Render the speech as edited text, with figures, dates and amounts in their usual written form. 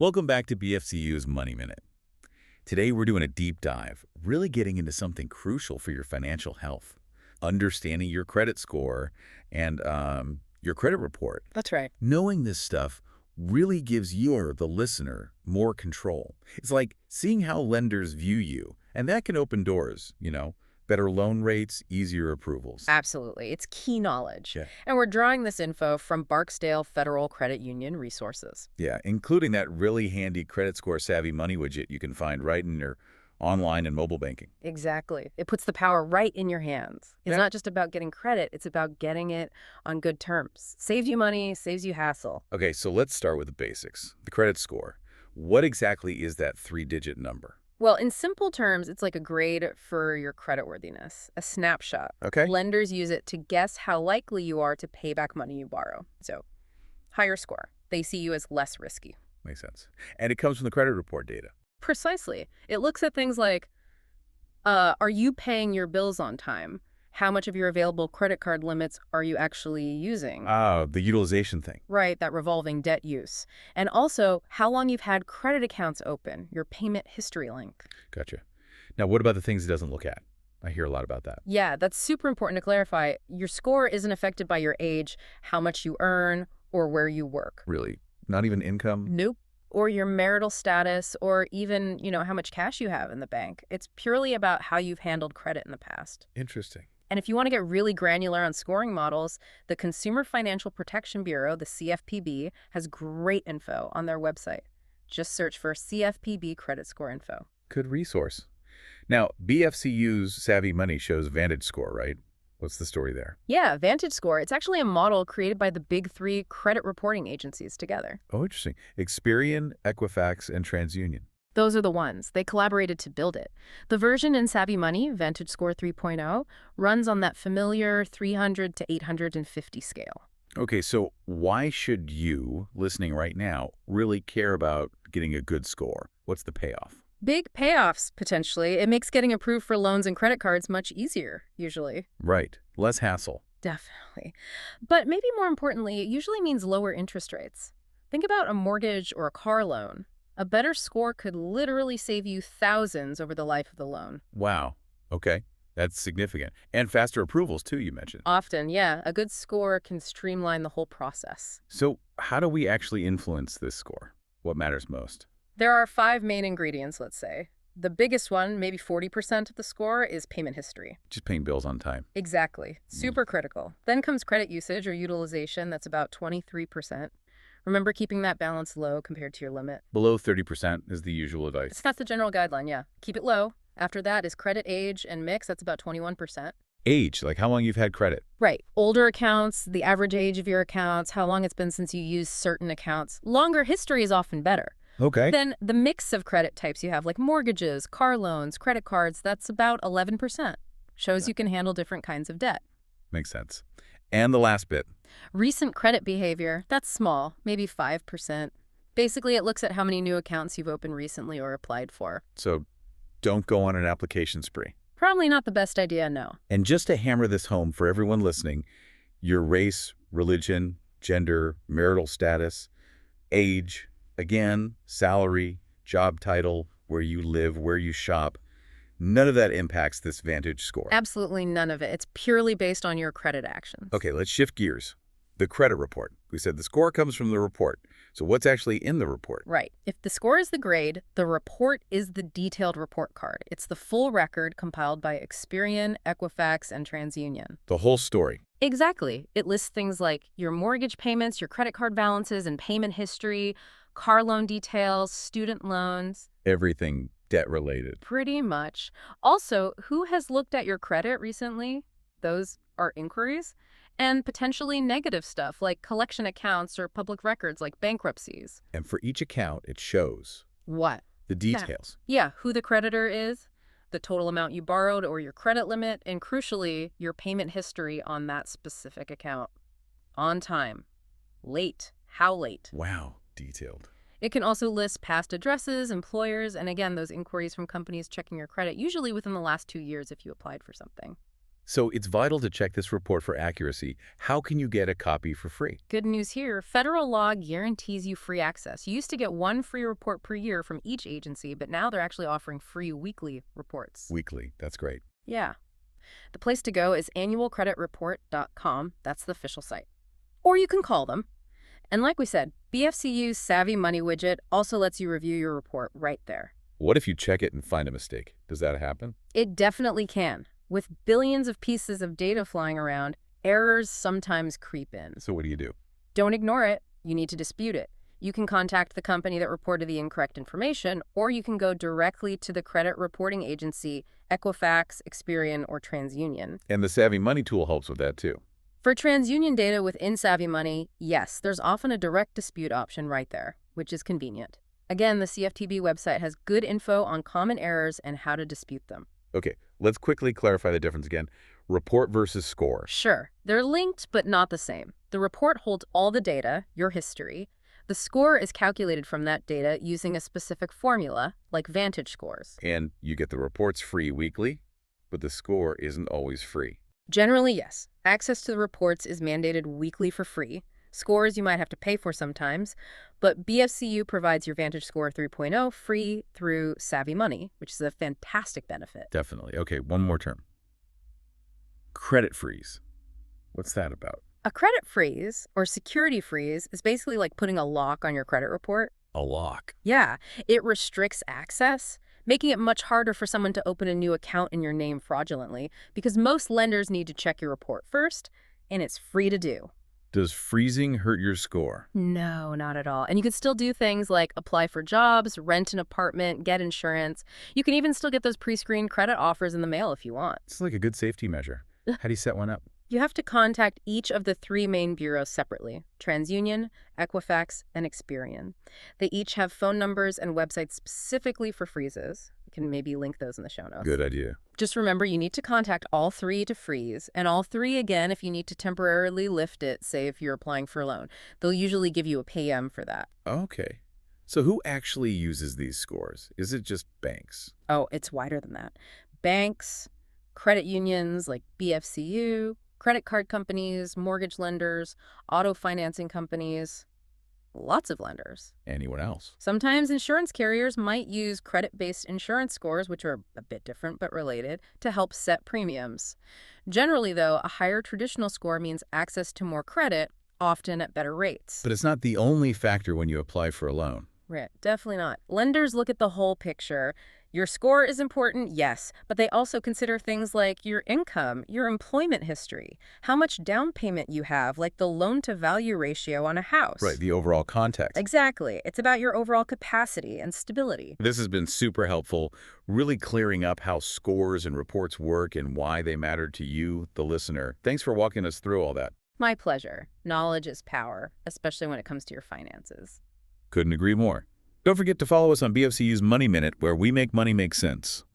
Welcome back to BFCU's Money Minute. Today we're doing a deep dive, really getting into something crucial for your financial health. Understanding your credit score and your credit report. That's right. Knowing this stuff really gives you or the listener more control. It's like seeing how lenders view you, and that can open doors, better loan rates, easier approvals. Absolutely. It's key knowledge. Yeah. And we're drawing this info from Barksdale Federal Credit Union resources. Yeah, including that really handy credit score savvy money widget you can find right in your online and mobile banking. Exactly. It puts the power right in your hands. It's Yeah. not just about getting credit, it's about getting it on good terms. Saves you money, saves you hassle. Okay, so let's start with the basics. The credit score. What exactly is that three-digit number? Well, in simple terms, it's like a grade for your creditworthiness, a snapshot. Okay. Lenders use it to guess how likely you are to pay back money you borrow. So, higher score. They see you as less risky. Makes sense. And it comes from the credit report data. Precisely. It looks at things like, are you paying your bills on time? How much of your available credit card limits are you actually using? Ah, the utilization thing. Right, that revolving debt use. And also, how long you've had credit accounts open, your payment history length. Gotcha. Now, what about the things it doesn't look at? I hear a lot about that. Yeah, that's super important to clarify. Your score isn't affected by your age, how much you earn, or where you work. Really? Not even income? Nope. Or your marital status, or even, how much cash you have in the bank. It's purely about how you've handled credit in the past. Interesting. And if you want to get really granular on scoring models, the Consumer Financial Protection Bureau, the CFPB, has great info on their website. Just search for CFPB credit score info. Good resource. Now, BFCU's Savvy Money shows Vantage Score, right? What's the story there? Yeah, Vantage Score. It's actually a model created by the big three credit reporting agencies together. Oh, interesting. Experian, Equifax, and TransUnion. Those are the ones. They collaborated to build it. The version in Savvy Money, Vantage Score 3.0, runs on that familiar 300 to 850 scale. Okay, so why should you, listening right now, really care about getting a good score? What's the payoff? Big payoffs, potentially. It makes getting approved for loans and credit cards much easier, usually. Right. Less hassle. Definitely. But maybe more importantly, it usually means lower interest rates. Think about a mortgage or a car loan. A better score could literally save you thousands over the life of the loan. Wow. Okay. That's significant. And faster approvals, too, you mentioned. Often, yeah, a good score can streamline the whole process. So how do we actually influence this score? What matters most? There are 5 main ingredients, let's say. The biggest one, maybe 40% of the score, is payment history. Just paying bills on time. Exactly. Super critical. Then comes credit usage or utilization. That's about 23%. Remember keeping that balance low compared to your limit. Below 30% is the usual advice. That's the general guideline, yeah. Keep it low. After that is credit age and mix. That's about 21%. Age, like how long you've had credit. Right. Older accounts, the average age of your accounts, how long it's been since you used certain accounts. Longer history is often better. Okay. Then the mix of credit types you have, like mortgages, car loans, credit cards, that's about 11%. Shows you can handle different kinds of debt. Makes sense. And the last bit. Recent credit behavior, that's small, maybe 5%. Basically, it looks at how many new accounts you've opened recently or applied for. So don't go on an application spree. Probably not the best idea, no. And just to hammer this home for everyone listening, your race, religion, gender, marital status, age, again, salary, job title, where you live, where you shop, none of that impacts this Vantage score. Absolutely none of it. It's purely based on your credit actions. Okay, let's shift gears. The credit report. We said the score comes from the report. So what's actually in the report? Right. If the score is the grade, the report is the detailed report card. It's the full record compiled by Experian, Equifax, and TransUnion. The whole story. Exactly. It lists things like your mortgage payments, your credit card balances and payment history, car loan details, student loans. Everything debt-related. Pretty much. Also, who has looked at your credit recently? Those are inquiries. And potentially negative stuff like collection accounts or public records like bankruptcies. And for each account, it shows What? the details. Yeah, who the creditor is, the total amount you borrowed or your credit limit, and crucially, your payment history on that specific account. On time. Late. How late? Wow, detailed. It can also list past addresses, employers, and again, those inquiries from companies checking your credit, usually within the last 2 years if you applied for something. So it's vital to check this report for accuracy. How can you get a copy for free? Good news here, federal law guarantees you free access. You used to get one free report per year from each agency, but now they're actually offering free weekly reports. Weekly. That's great. Yeah. The place to go is annualcreditreport.com. That's the official site. Or you can call them. And like we said, BFCU's Savvy Money widget also lets you review your report right there. What if you check it and find a mistake? Does that happen? It definitely can. With billions of pieces of data flying around, errors sometimes creep in. So what do you do? Don't ignore it. You need to dispute it. You can contact the company that reported the incorrect information, or you can go directly to the credit reporting agency, Equifax, Experian, or TransUnion. And the Savvy Money tool helps with that too. For TransUnion data within Savvy Money, yes, there's often a direct dispute option right there, which is convenient. Again, the CFTB website has good info on common errors and how to dispute them. Okay, let's quickly clarify the difference again. Report versus score. Sure, they're linked but not the same. The report holds all the data, your history. The score is calculated from that data using a specific formula, like Vantage scores. And you get the reports free weekly, but the score isn't always free. Generally, yes. Access to the reports is mandated weekly for free. Scores you might have to pay for sometimes, but BFCU provides your Vantage Score 3.0 free through Savvy Money, which is a fantastic benefit. Definitely. Okay, one more term. Credit freeze. What's that about? A credit freeze, or security freeze, is basically like putting a lock on your credit report. A lock. Yeah, it restricts access, making it much harder for someone to open a new account in your name fraudulently, because most lenders need to check your report first, and it's free to do. Does freezing hurt your score? No, not at all. And you can still do things like apply for jobs, rent an apartment, get insurance. You can even still get those pre-screened credit offers in the mail if you want. It's like a good safety measure. How do you set one up? You have to contact each of the three main bureaus separately: TransUnion, Equifax, and Experian. They each have phone numbers and websites specifically for freezes. You can maybe link those in the show notes. Good idea. Just remember, you need to contact all three to freeze, and all three again if you need to temporarily lift it, say if you're applying for a loan. They'll usually give you a PM for that. Okay. So who actually uses these scores? Is it just banks? Oh, it's wider than that. Banks, credit unions like BFCU, credit card companies, mortgage lenders, auto financing companies, lots of lenders. Anyone else? Sometimes insurance carriers might use credit-based insurance scores, which are a bit different but related, to help set premiums. Generally, though, a higher traditional score means access to more credit, often at better rates. But it's not the only factor when you apply for a loan. Right, definitely not. Lenders look at the whole picture. Your score is important, yes, but they also consider things like your income, your employment history, how much down payment you have, like the loan-to-value ratio on a house. Right, the overall context. Exactly. It's about your overall capacity and stability. This has been super helpful, really clearing up how scores and reports work and why they matter to you, the listener. Thanks for walking us through all that. My pleasure. Knowledge is power, especially when it comes to your finances. Couldn't agree more. Don't forget to follow us on BFCU's Money Minute, where we make money make sense.